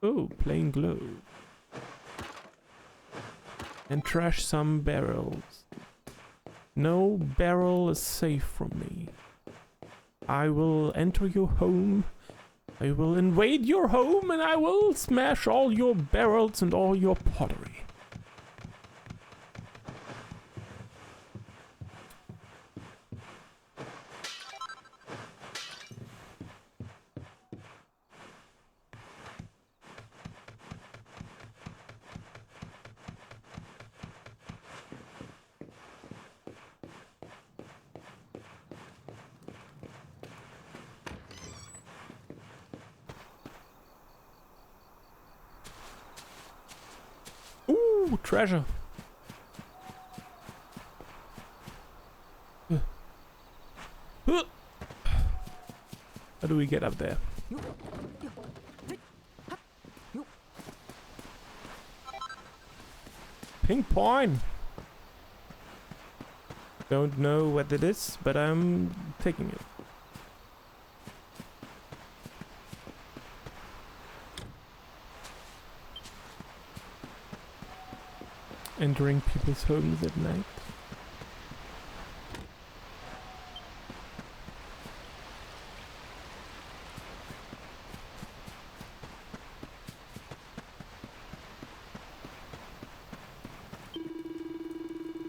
Oh, plain glow. And trash some barrels. No barrel is safe from me. I will enter your home. I will invade your home and I will smash all your barrels and all your pottery. Ooh, treasure. How do we get up there? Pink point. Don't know what it is, but I'm taking it. Entering people's homes at night.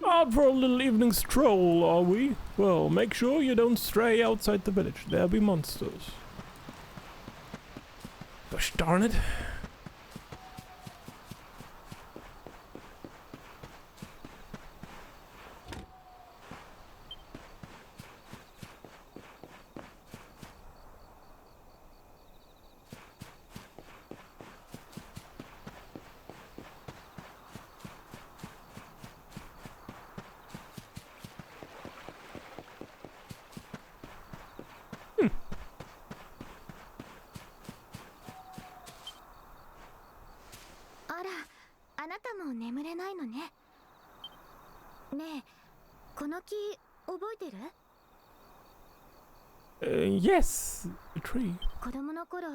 Out for a little evening stroll, are we? Well, make sure you don't stray outside the village. There'll be monsters. Gosh darn it. Yes, a tree. 子供の頃、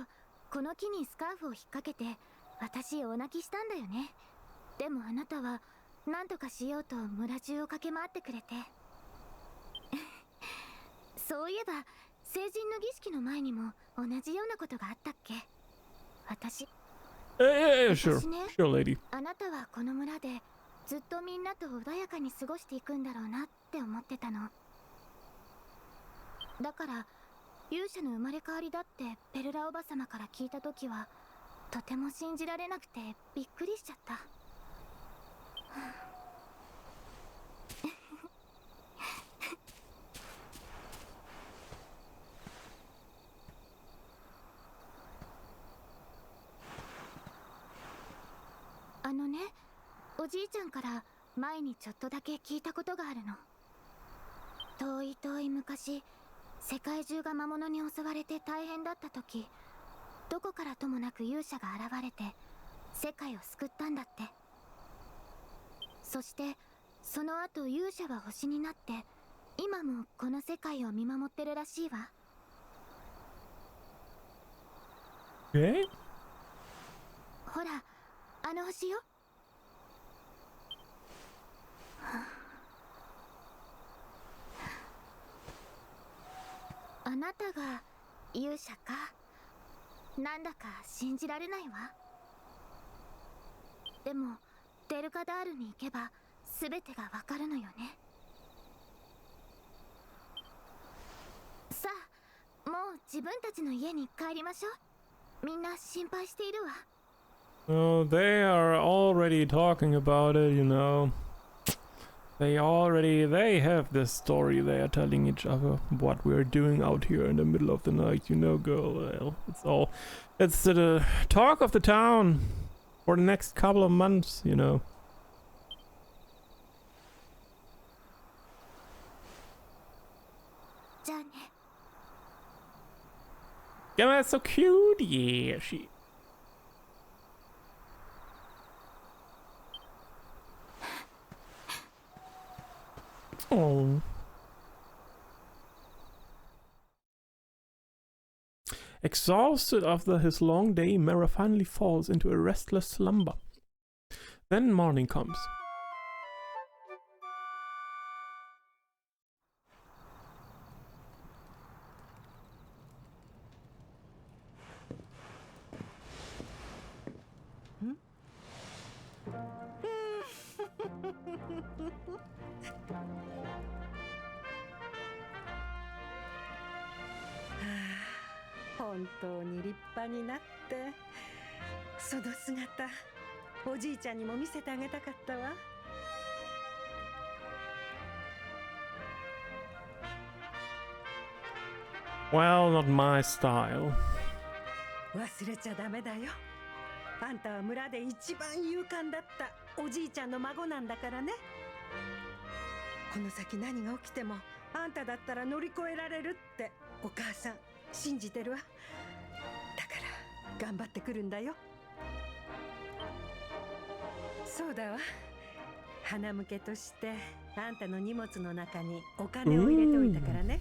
この木にスカーフを引っ掛けて、私大泣きしたんだよね。でもあなたは何とかしようと村中を駆け回ってくれて。そういえば、成人の儀式の前にも同じようなことがあったっけ？私。Yeah, sure, sure, lady. あなたはこの村でずっとみんなと穏やかに過ごしていくんだろうなって思ってたの。だから勇者の生まれ変わりだってペルラおばさまから聞いたときはとても信じられなくてびっくりしちゃった。あのね、おじいちゃんから前にちょっとだけ聞いたことがあるの。遠い遠い昔、世界中が魔物に襲われて大変だった時、どこからともなく勇者が現れて世界を救ったんだって。そしてその後勇者は星になって今もこの世界を見守ってるらしいわ。ほら、あの星よ。あなたが勇者か。なんだか信じられないわ。でもデルカダールに行けば全てがわかるのよね。さあ、もう自分たちの家に帰りましょう。みんな心配しているわ。Oh, they are already talking about it, you know. They have this story they are telling each other, what we're doing out here in the middle of the night, you know, girl. Well, it's the talk of the town for the next couple of months, you know. Yeah, that's so cute. Yeah, she. Oh. Exhausted after his long day, Mara finally falls into a restless slumber. Then morning comes.本当に立派になって、その姿、おじいちゃんにも見せてあげたかったわ。Well, not my style. 忘れちゃダメだよ。あんたは村で一番勇敢だったおじいちゃんの孫なんだからね。この先何が起きてもあんただったら乗り越えられるってお母さん信じてるわ。だから頑張ってくるんだよ。そうだわ。花向けとしてあんたの荷物の中にお金を入れておいたからね。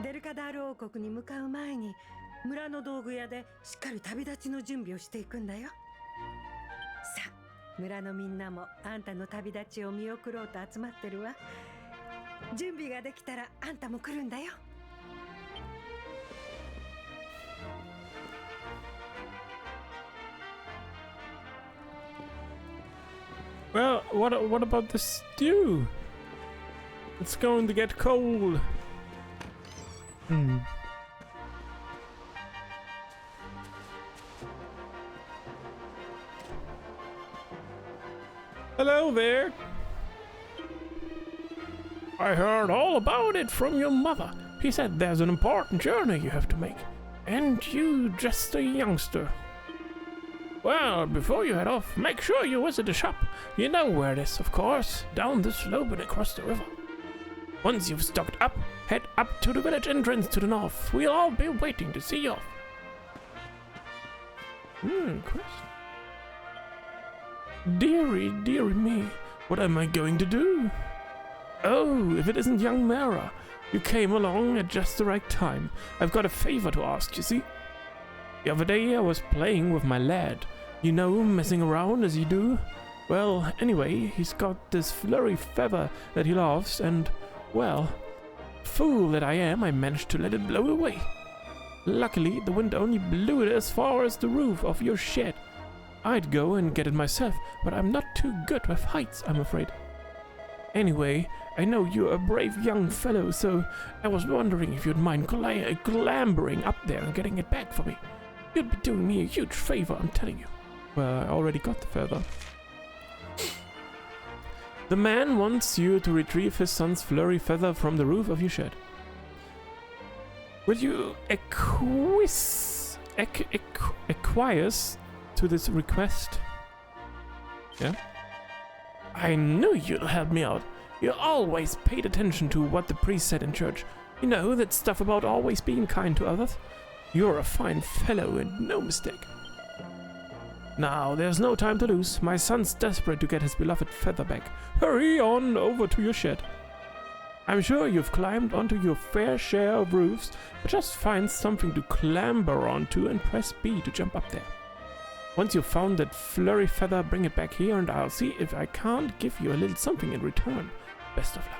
デルカダール王国に向かう前に村の道具屋でしっかり旅立ちの準備をしていくんだよ。さあ、村のみんなもあんたの旅立ちを見送ろうと集まってるわ。準備ができたらあんたも来るんだよ。Well, what about the stew? It's going to get cold. Hello there. I heard all about it from your mother. He said there's an important journey you have to make, and you just a youngster. Well, before you head off, make sure you visit the shop. You know where it is, of course, down the slope and across the river. Once you've stocked up, head up to the village entrance to the north. We'll all be waiting to see you off. Quest. Dearie, dearie me, what am I going to do? Oh, if it isn't young Mara. You came along at just the right time. I've got a favor to ask, you see. The other day I was playing with my lad. You know, messing around as you do. Well, anyway, he's got this flurry feather that he loves and, well, fool that I am, I managed to let it blow away. Luckily, the wind only blew it as far as the roof of your shed. I'd go and get it myself, but I'm not too good with heights, I'm afraid. Anyway, I know you're a brave young fellow, so I was wondering if you'd mind clambering up there and getting it back for me. You'd be doing me a huge favor, I'm telling you. Well, I already got the feather. The man wants you to retrieve his son's flurry feather from the roof of your shed. Will you acquiesce to this request? Yeah? I knew you'd help me out. You always paid attention to what the priest said in church. You know, that stuff about always being kind to others. You're a fine fellow and no mistake. Now, there's no time to lose. My son's desperate to get his beloved feather back. Hurry on over to your shed. I'm sure you've climbed onto your fair share of roofs, but just find something to clamber onto and press B to jump up there. Once you've found that flurry feather, bring it back here and I'll see if I can't give you a little something in return. Best of luck.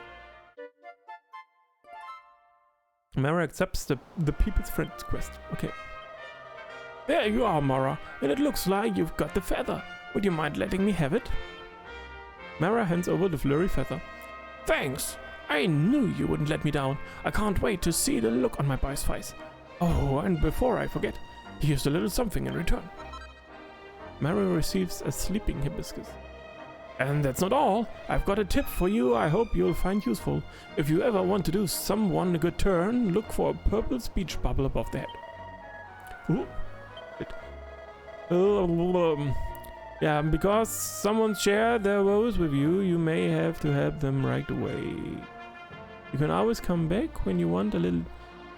Mara accepts the People's Friends quest. Okay. There you are, Mara, and it looks like you've got the feather. Would you mind letting me have it? Mara hands over the flurry feather. Thanks! I knew you wouldn't let me down. I can't wait to see the look on my boy's face. Oh, and before I forget, here's a little something in return. Mara receives a sleeping hibiscus. And that's not all. I've got a tip for you I hope you'll find useful. If you ever want to do someone a good turn, look for a purple speech bubble above the head. Ooh. Yeah, because someone shared their woes with you, you may have to help them right away. You can always come back when you want a little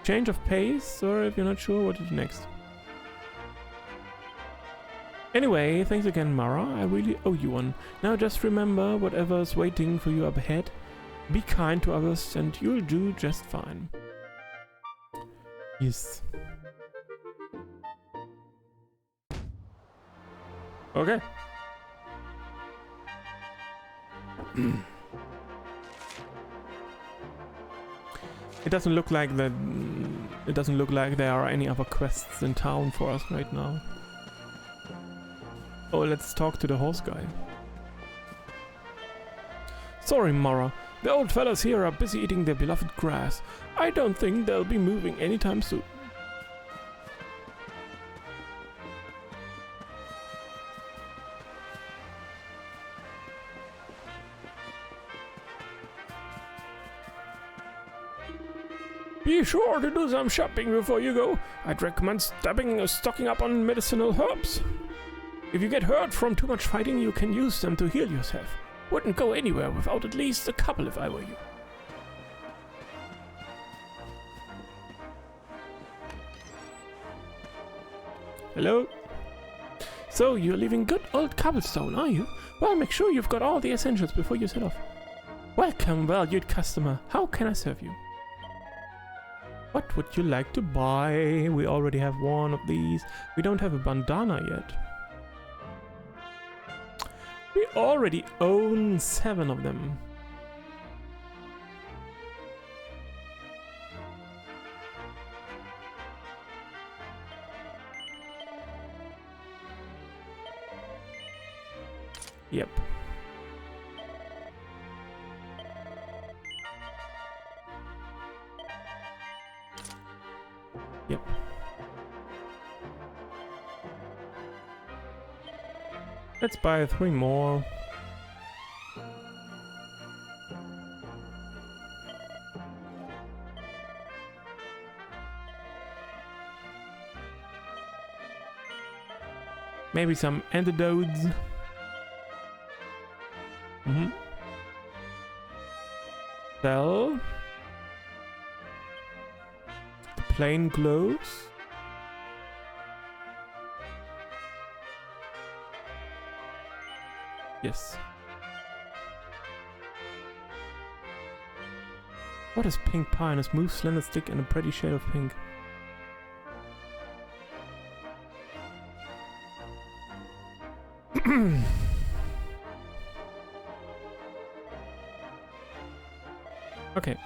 change of pace or if you're not sure what to do next. Anyway, thanks again, Mara. I really owe you one. Now just remember whatever's waiting for you up ahead. Be kind to others and you'll do just fine. Yes. Okay. It doesn't look like that. It doesn't look like there are any other quests in town for us right now. Oh, let's talk to the horse guy. Sorry, Mara. The old fellas here are busy eating their beloved grass. I don't think they'll be moving anytime soon. Be sure to do some shopping before you go. I'd recommend stocking up on medicinal herbs. If you get hurt from too much fighting, you can use them to heal yourself. Wouldn't go anywhere without at least a couple if I were you. Hello? So, you're leaving good old Cobblestone, are you? Well, make sure you've got all the essentials before you set off. Welcome, valued customer. How can I serve you? What would you like to buy? We already have one of these. We don't have a bandana yet. We already own 7 of them. Yep. Yep. Let's buy 3 more. Maybe some antidotes. Sell. The plain gloves. Yes. What is pink pie and a smooth slender stick and a pretty shade of pink? Okay.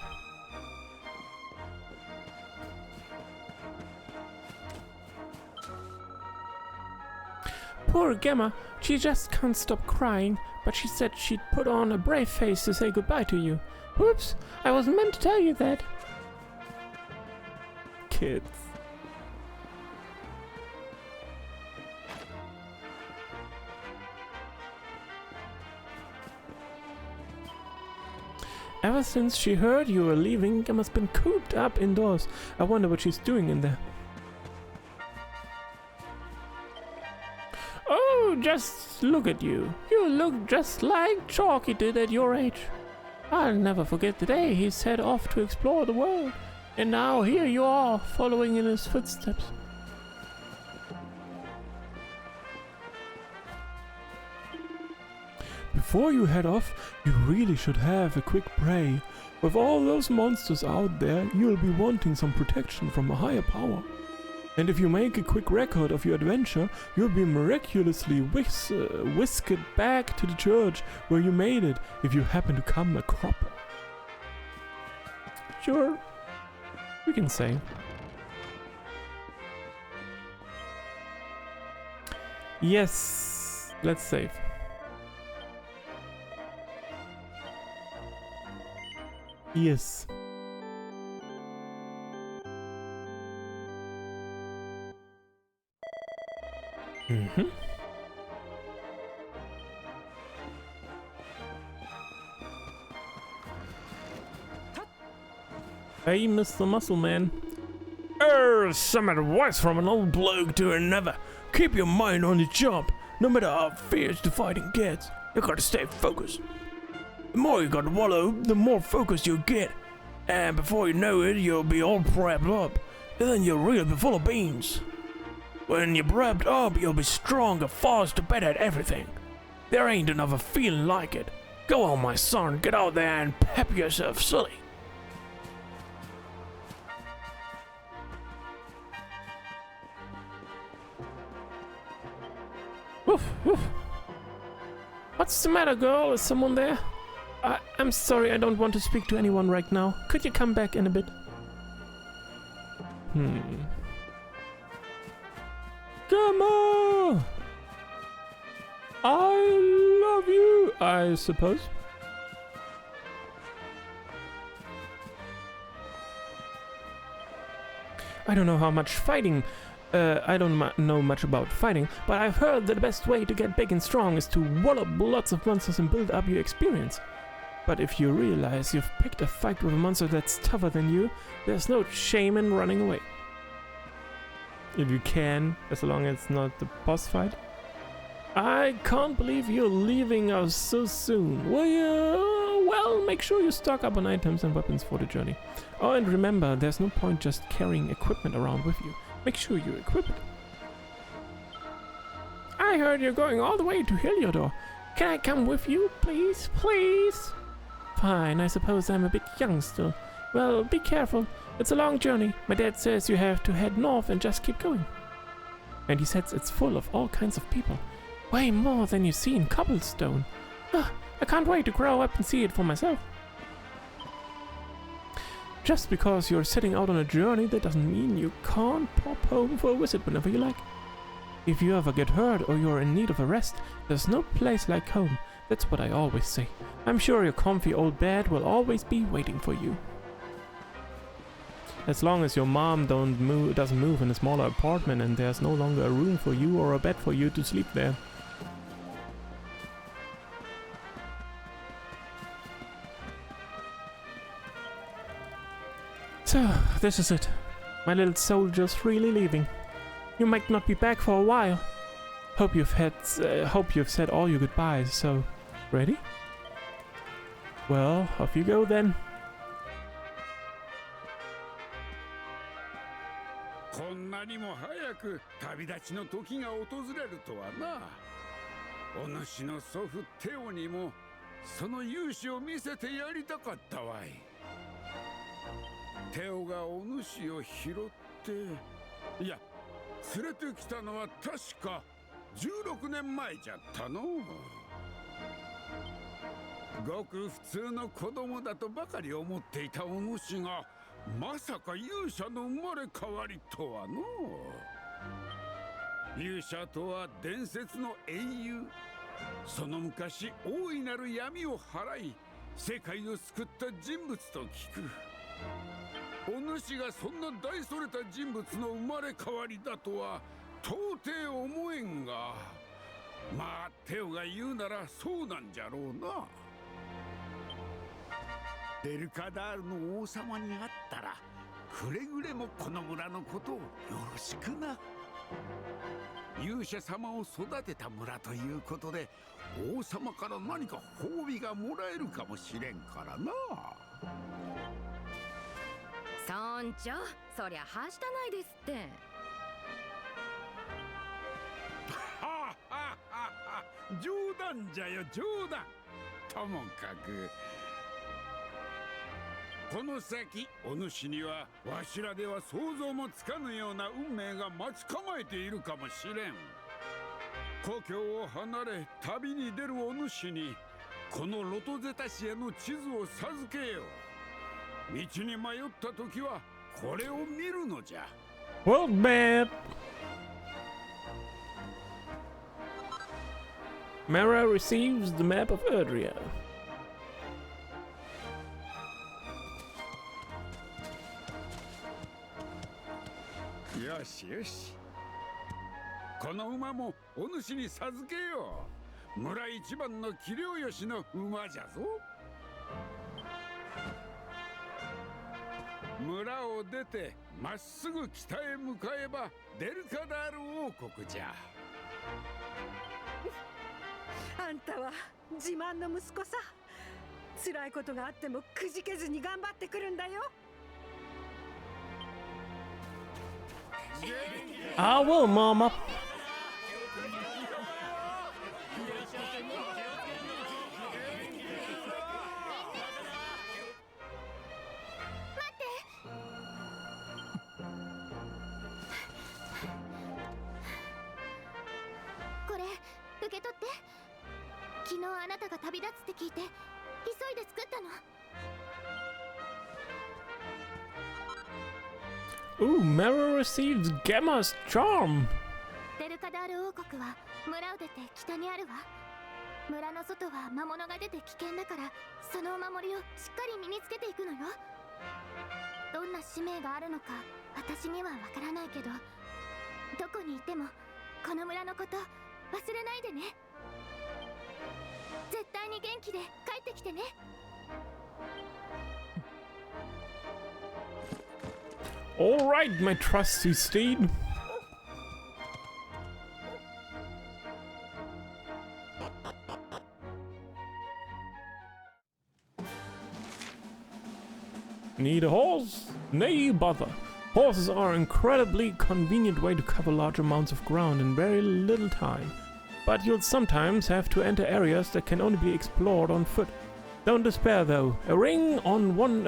Poor Gemma, she just can't stop crying, but she said she'd put on a brave face to say goodbye to you. Whoops, I wasn't meant to tell you that. Kids. Ever since she heard you were leaving, Gemma's been cooped up indoors. I wonder what she's doing in there. Oh, just look at you. You look just like Chalky did at your age. I'll never forget the day he set off to explore the world. And now here you are, following in his footsteps. Before you head off, you really should have a quick pray. With all those monsters out there, you'll be wanting some protection from a higher power. And if you make a quick record of your adventure, you'll be miraculously whisked back to the church where you made it, if you happen to come a crop. Sure, we can say. Yes, let's save. Yes. Hey, Mr. Muscle Man. Some advice from an old bloke to another. Keep your mind on the job. No matter how fierce the fighting gets, you gotta stay focused. The more you gotta wallow, the more focused you'll get. And before you know it, you'll be all prepped up. And then you'll really be full of beans. When you're prepped up, you'll be stronger, faster, better at everything. There ain't another feeling like it. Go on, my son, get out there and pep yourself silly. Woof, woof. What's the matter, girl? Is someone there? I'm sorry, I don't want to speak to anyone right now. Could you come back in a bit? Come on! I love you, I suppose. I don't know how much fighting. I don't know much about fighting, but I've heard that the best way to get big and strong is to wallop lots of monsters and build up your experience. But if you realize you've picked a fight with a monster that's tougher than you, there's no shame in running away. If you can, as long as it's not the boss fight. I can't believe you're leaving us so soon. Well, make sure you stock up on items and weapons for the journey. Oh, and remember, there's no point just carrying equipment around with you. Make sure you equip it. I heard you're going all the way to Heliodor. Can I come with you, please? Please? Fine, I suppose I'm a bit young still. Well, be careful. It's a long journey. My dad says you have to head north and just keep going. And he says it's full of all kinds of people. Way more than you see in Cobblestone. I can't wait to grow up and see it for myself. Just because you're setting out on a journey, that doesn't mean you can't pop home for a visit whenever you like. If you ever get hurt or you're in need of a rest, there's no place like home. That's what I always say. I'm sure your comfy old bed will always be waiting for you. As long as your mom doesn't move in a smaller apartment and there's no longer a room for you or a bed for you to sleep there. So, this is it. My little soldier's really leaving. You might not be back for a while. Hope you've said all your goodbyes, so... Ready? Well, off you go then. こんなにも早く旅立ちの時が訪れるとはな。お主の祖父テオにもその勇姿を見せてやりたかったわい。テオがお主を拾って、いや、連れてきたのは確か16年前じゃったの。ごく普通の子供だとばかり思っていたお主が、まさか勇者の生まれ変わりとはの。勇者とは伝説の英雄。その昔大いなる闇を払い、世界を救った人物と聞く。お主がそんな大それた人物の生まれ変わりだとは到底思えんが、まあテオが言うならそうなんじゃろうな。デルカダールの王様に会ったらくれぐれもこの村のことをよろしくな。勇者様を育てた村ということで王様から何か褒美がもらえるかもしれんからな。村長、そりゃはしたないですって。はあはあはあ、冗談じゃよ冗談。ともかくこの先お主にはわしらでは想像もつかぬような運命が待ち構えているかもしれん。故郷を離れ旅に出るお主にこのロトゼタ市への地図を授けよう。道に迷った時はこれを見るのじゃ。 World map. Mara receives the map of Erdrea. よしよし。この馬もお主に授けよう。村一番の器量よしの馬じゃぞ。村を出てまっすぐ北へ向かえばデルカダール王国じゃ。あんたは自慢の息子さ。辛いことがあってもくじけずに頑張ってくるんだよ。I will, Mama. これ昨日あなたが旅立つって聞いて急いで作ったの。 Ooh, Mara receives Gamma's charm. デルカダール王国は村を出て北にあるわ。村の外は魔物が出て危険だから、そのお守りをしっかり身につけていくのよ。どんな使命があるのか私にはわからないけど、どこにいてもこの村のこと忘れないでね。絶対に元気で帰ってきてね。 All right, my trusty steed. Need a horse? Nay, bother. Horses are an incredibly convenient way to cover large amounts of ground in very little time. But you'll sometimes have to enter areas that can only be explored on foot. Don't despair though. A ring on one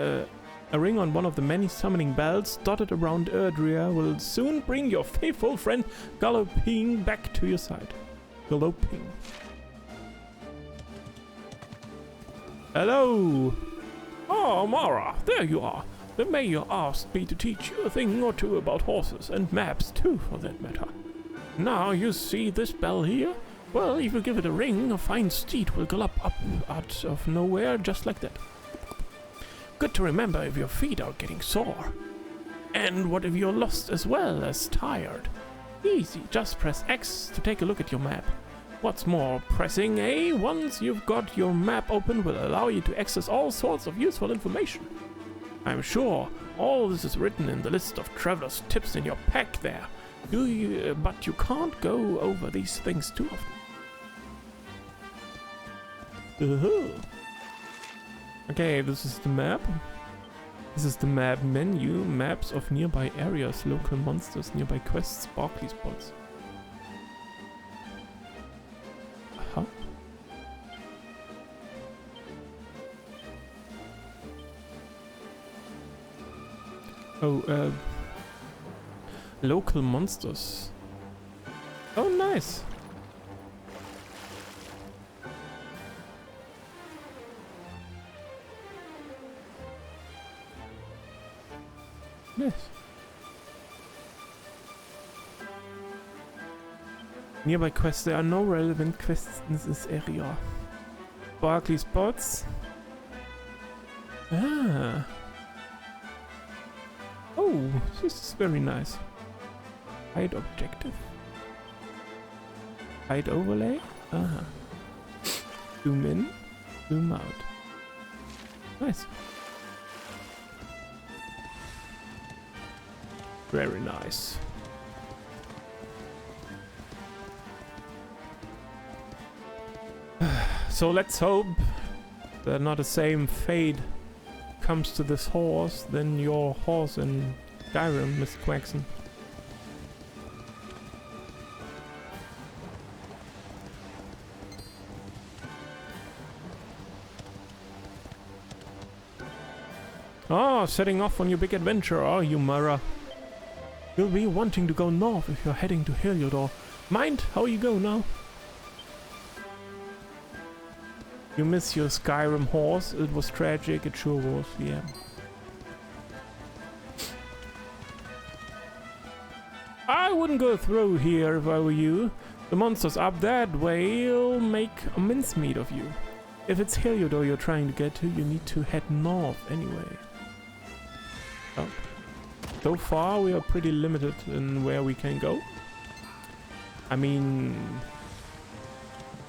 of the many summoning bells dotted around Erdrea will soon bring your faithful friend Galloping back to your side. Galloping. Hello! Oh, Mara, there you are. The mayor asked me to teach you a thing or two about horses, and maps too, for that matter. Now, you see this bell here? Well, if you give it a ring, a fine steed will gallop up out of nowhere just like that. Good to remember if your feet are getting sore. And what if you're lost as well as tired? Easy, just press X to take a look at your map. What's more, pressing A once you've got your map open will allow you to access all sorts of useful information. I'm sure all this is written in the list of traveler's tips in your pack there. But you can't go over these things too often. Okay, this is the map. This is the map menu. Maps of nearby areas, local monsters, nearby quests, sparkly spots. Huh? Oh, local monsters. Oh, nice. Nice. Nearby quests. There are no relevant quests in this area. Sparkly spots. Ah. Oh, this is very nice. Hide objective. Hide overlay. Ah. Zoom in. Zoom out. Nice. Very nice. So let's hope that not the same fate comes to this horse than your horse in Skyrim, Miss Quaxon. Ah, setting off on your big adventure, are you, Mara? You'll be wanting to go north if you're heading to Heliodor. Mind how you go now? You miss your Skyrim horse? It was tragic, it sure was, yeah. I wouldn't go through here if I were you. The monsters up that way'll make a mincemeat of you. If it's Heliodor you're trying to get to, you need to head north anyway. Oh. So far we are pretty limited in where we can go. I mean,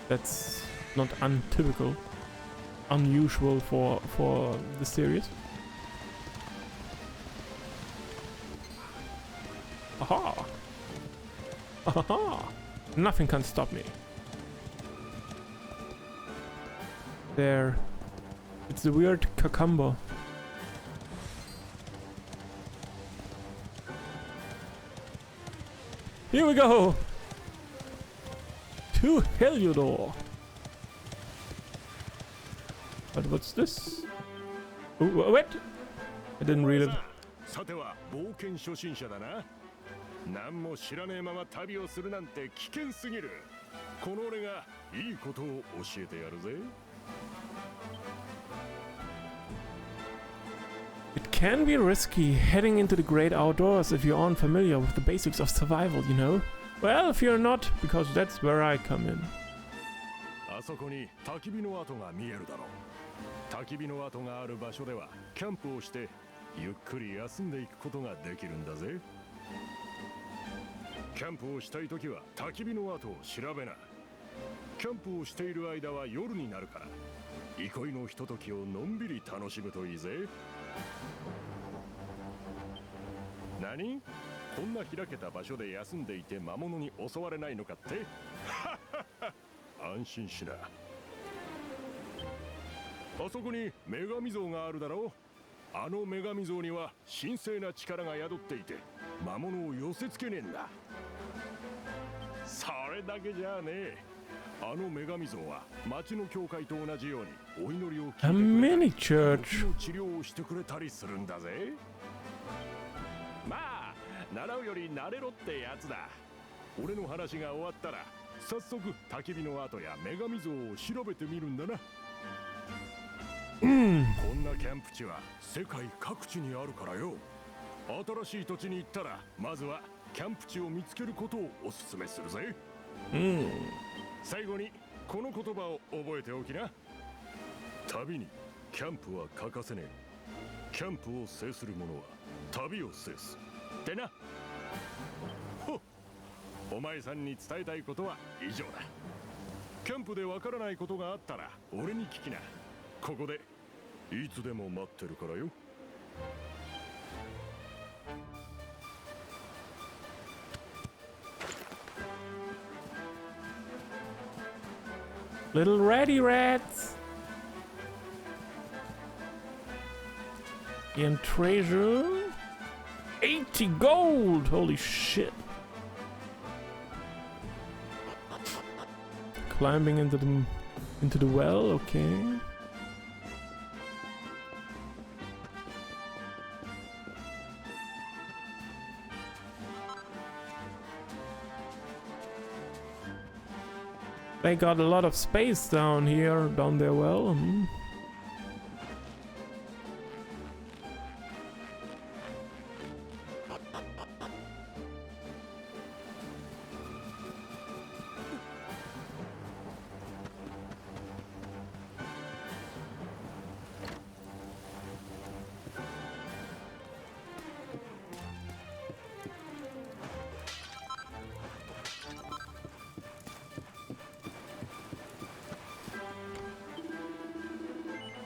that's not untypical, unusual for the series. Aha! Aha! Nothing can stop me. There. It's the weird cucumber. Here we go! To Heliodor! But what's this? Oh, wait! I didn't read it. さては冒険初心者だな。何も知らねえまま旅をするなんて危険すぎる。この俺がいいことを教えてやるぜ。 It can be risky heading into the great outdoors if you aren't familiar with the basics of survival, you know? Well, if you're not, because that's where I come in. あそこに焚き火の跡が見えるだろう。焚き火の跡がある場所ではキャンプをしてゆっくり休んでいくことができるんだぜ。キャンプをしたいときは焚き火の跡を調べな。キャンプをしている間は夜になるから憩いのひとときをのんびり楽しむといいぜ。何？こんな開けた場所で休んでいて魔物に襲われないのかって？安心しな。あそこに女神像があるだろう。あの女神像には神聖な力が宿っていて魔物を寄せつけねえんだ。それだけじゃねえ。あの女神像は町の教会と同じようにお祈りを聞いてくれた A り mini church. 時の治療をしてくれたりするんだぜ。まあ習うより慣れろってやつだ。俺の話が終わったら早速焚き火の跡や女神像を調べてみるんだな。こんなキャンプ地は世界各地にあるからよ。新しい土地に行ったらまずはキャンプ地を見つけることをお勧めするぜ。最後にこの言葉を覚えておきな。旅にキャンプは欠かせねえ。キャンプを制する者は旅を制すってな。ほっ、お前さんに伝えたいことは以上だ。キャンプでわからないことがあったら俺に聞きな。ここでいつでも待ってるからよ。Little ratty rats. And treasure. 80 gold! Holy shit. Climbing into the well, okay. They got a lot of space down here, down their well.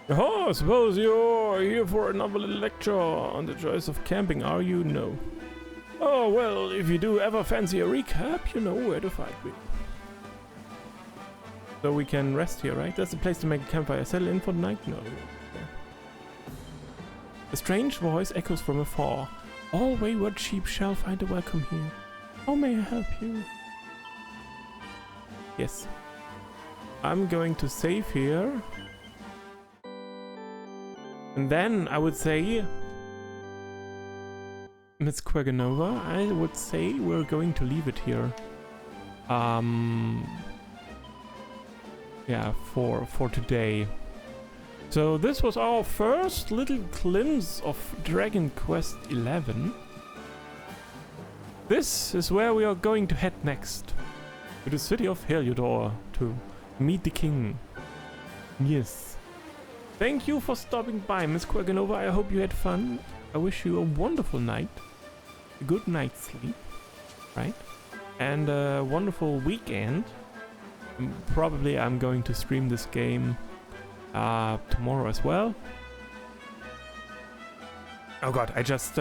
Oh, I suppose you're here for another little lecture on the choice of camping, are you? No. Oh, well, if you do ever fancy a recap, you know where to find me. So we can rest here, right? That's the place to make a campfire. Settle in for the night? No. Okay. A strange voice echoes from afar. All wayward sheep shall find a welcome here. How may I help you? Yes. I'm going to save here. And then I would say, Miss Quaganova, I would say we're going to leave it here. Yeah, for today. So this was our first little glimpse of Dragon Quest XI. This is where we are going to head next. To the city of Heliodor to meet the king. Yes. Thank you for stopping by, Miss Quaganova. I hope you had fun. I wish you a wonderful night. A good night's sleep. Right? And a wonderful weekend. Probably I'm going to stream this game tomorrow as well. Oh god, I just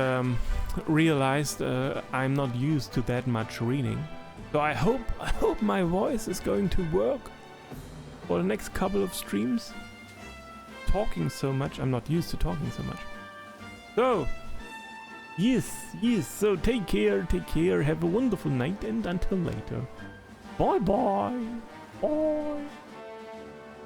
realized I'm not used to that much reading. So I hope my voice is going to work for the next couple of streams. Talking so much, I'm not used to talking so much. So, yes, so take care, have a wonderful night, and until later. Bye.